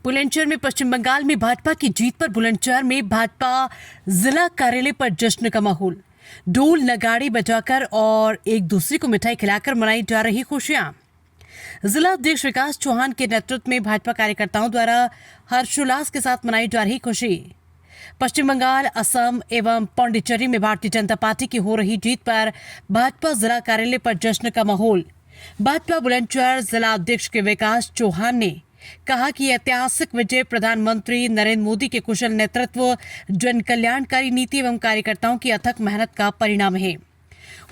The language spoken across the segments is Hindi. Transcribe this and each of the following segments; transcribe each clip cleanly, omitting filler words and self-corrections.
बुलंदशहर में पश्चिम बंगाल में भाजपा की जीत पर बुलंदशहर में भाजपा जिला कार्यालय पर जश्न का माहौल। ढोल नगाड़े बजाकर और एक दूसरे को मिठाई खिलाकर मनाई जा रही खुशियां। जिला अध्यक्ष विकास चौहान के नेतृत्व में भाजपा कार्यकर्ताओं द्वारा हर्षोल्लास के साथ मनाई जा रही खुशी। पश्चिम बंगाल, असम एवं पांडिचेरी में भारतीय जनता पार्टी की हो रही जीत पर भाजपा जिला कार्यालय पर जश्न का माहौल। भाजपा बुलंदशहर जिला अध्यक्ष के विकास चौहान ने कहा कि ऐतिहासिक विजय प्रधानमंत्री नरेंद्र मोदी के कुशल नेतृत्व, जन कल्याणकारी नीति एवं कार्यकर्ताओं की अथक मेहनत का परिणाम है।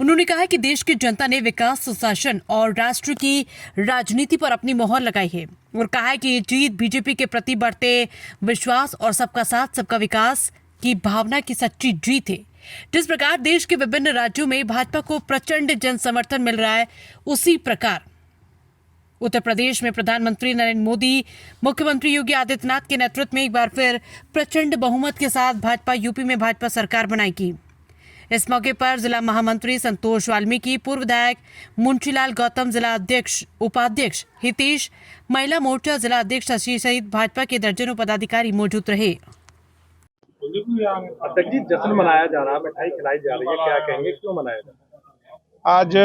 उन्होंने कहा कि देश की जनता ने विकास, सुशासन और राष्ट्र की राजनीति पर अपनी मोहर लगाई है और कहा है कि ये जीत बीजेपी के प्रति बढ़ते विश्वास और सबका साथ सबका विकास की भावना की सच्ची जीत है। जिस प्रकार देश के विभिन्न राज्यों में भाजपा को प्रचंड जन समर्थन मिल रहा है, उसी प्रकार उत्तर प्रदेश में प्रधानमंत्री नरेंद्र मोदी, मुख्यमंत्री योगी आदित्यनाथ के नेतृत्व में एक बार फिर प्रचंड बहुमत के साथ भाजपा यूपी में भाजपा सरकार बनाएगी। इस मौके पर जिला महामंत्री संतोष वाल्मीकि, पूर्व विधायक मुंशीलाल गौतम, जिला अध्यक्ष उपाध्यक्ष हितेश, महिला मोर्चा जिला अध्यक्ष शशि सहित भाजपा के दर्जनों पदाधिकारी मौजूद रहे। अध्यक्ष जी, जश्न मनाया जा रहा है, मिठाई खिलाई जा रही है, क्या कहेंगे, क्यों मनाया जा रहा है? आज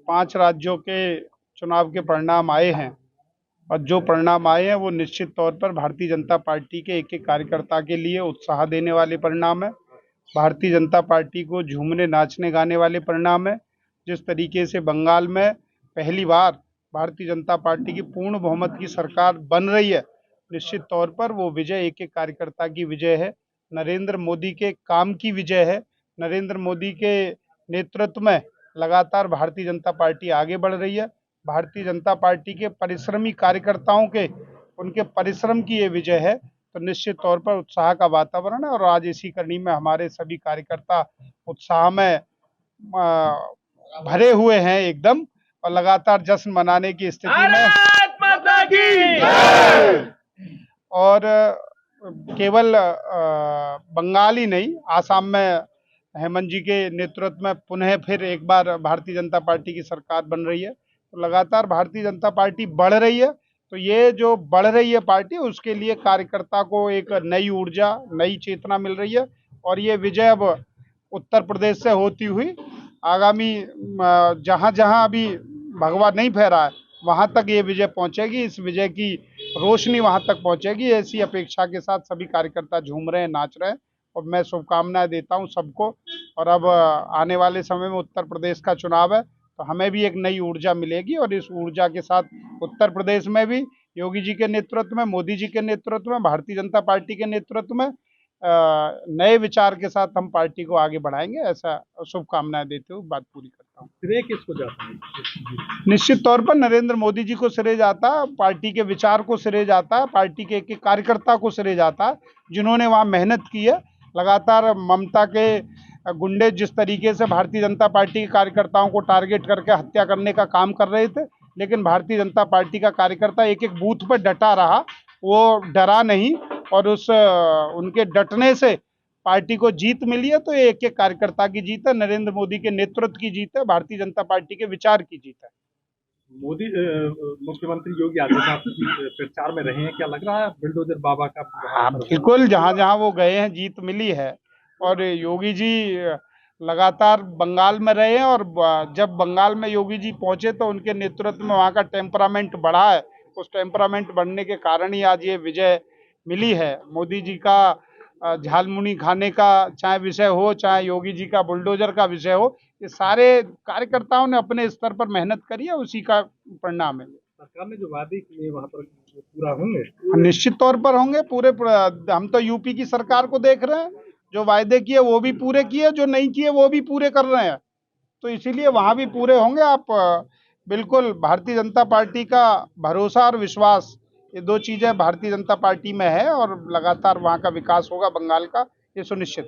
5 राज्यों के चुनाव के परिणाम आए हैं और जो परिणाम आए हैं वो निश्चित तौर पर भारतीय जनता पार्टी के एक एक कार्यकर्ता के लिए उत्साह देने वाले परिणाम है। भारतीय जनता पार्टी को झूमने, नाचने, गाने वाले परिणाम है। जिस तरीके से बंगाल में पहली बार भारतीय जनता पार्टी की पूर्ण बहुमत की सरकार बन रही है, निश्चित तौर पर वो विजय एक एक कार्यकर्ता की विजय है, नरेंद्र मोदी के काम की विजय है। नरेंद्र मोदी के नेतृत्व में लगातार भारतीय जनता पार्टी आगे बढ़ रही है। भारतीय जनता पार्टी के परिश्रमी कार्यकर्ताओं के उनके परिश्रम की ये विजय है। तो निश्चित तौर पर उत्साह का वातावरण है और आज इसी कड़ी में हमारे सभी कार्यकर्ता उत्साह में भरे हुए हैं एकदम, और लगातार जश्न मनाने की स्थिति में। और केवल बंगाल ही नहीं, आसाम में हेमंत जी के नेतृत्व में पुनः फिर एक बार भारतीय जनता पार्टी की सरकार बन रही है। तो लगातार भारतीय जनता पार्टी बढ़ रही है। तो ये जो बढ़ रही है पार्टी, उसके लिए कार्यकर्ता को एक नई ऊर्जा, नई चेतना मिल रही है। और ये विजय अब उत्तर प्रदेश से होती हुई आगामी जहाँ जहाँ अभी भगवा नहीं फहरा है, वहाँ तक ये विजय पहुँचेगी। इस विजय की रोशनी वहाँ तक पहुँचेगी, ऐसी अपेक्षा के साथ सभी कार्यकर्ता झूम रहे हैं, नाच रहे हैं। और मैं शुभकामनाएं देता हूँ सबको। और अब आने वाले समय में उत्तर प्रदेश का चुनाव है, तो हमें भी एक नई ऊर्जा मिलेगी और इस ऊर्जा के साथ उत्तर प्रदेश में भी योगी जी के नेतृत्व में, मोदी जी के नेतृत्व में, भारतीय जनता पार्टी के नेतृत्व में नए विचार के साथ हम पार्टी को आगे बढ़ाएंगे। ऐसा शुभकामनाएं देते हुए बात पूरी करता हूँ। श्रेय किसको जाता है? निश्चित तौर पर नरेंद्र मोदी जी को श्रेय जाता है, पार्टी के विचार को श्रेय जाता है, पार्टी के एक कार्यकर्ता को श्रेय जाता है, जिन्होंने वहाँ मेहनत की है। लगातार ममता के गुंडे जिस तरीके से भारतीय जनता पार्टी के कार्यकर्ताओं को टारगेट करके हत्या करने का काम कर रहे थे, लेकिन भारतीय जनता पार्टी का कार्यकर्ता एक एक बूथ पर डटा रहा, वो डरा नहीं और उनके डटने से पार्टी को जीत मिली है। तो ये एक एक कार्यकर्ता की जीत है, नरेंद्र मोदी के नेतृत्व की जीत है, भारतीय जनता पार्टी के विचार की जीत है। मोदी मुख्यमंत्री योगी आदित्यनाथ प्रचार में रहे हैं, क्या लग रहा है बुलडोजर बाबा का? हाँ, बिल्कुल, जहाँ जहाँ वो गए हैं जीत मिली है। और योगी जी लगातार बंगाल में रहे हैं और जब बंगाल में योगी जी पहुंचे तो उनके नेतृत्व में वहाँ का टेम्परामेंट बढ़ा है। उस टेम्परामेंट बढ़ने के कारण ही आज ये विजय मिली है। मोदी जी का झालमुड़ी खाने का चाहे विषय हो, चाहे योगी जी का बुलडोजर का विषय हो, ये सारे कार्यकर्ताओं ने अपने स्तर पर मेहनत करी है, उसी का परिणाम है। सरकार ने जो वादे किए वहाँ पर पूरा होंगे? निश्चित तौर पर होंगे पूरे। हम तो यूपी की सरकार को देख रहे हैं, जो वायदे किए वो भी पूरे किए, जो नहीं किए वो भी पूरे कर रहे हैं। तो इसीलिए वहाँ भी पूरे होंगे। आप बिल्कुल, भारतीय जनता पार्टी का भरोसा और विश्वास, ये 2 चीजें भारतीय जनता पार्टी में है और लगातार वहाँ का विकास होगा बंगाल का, ये सुनिश्चित।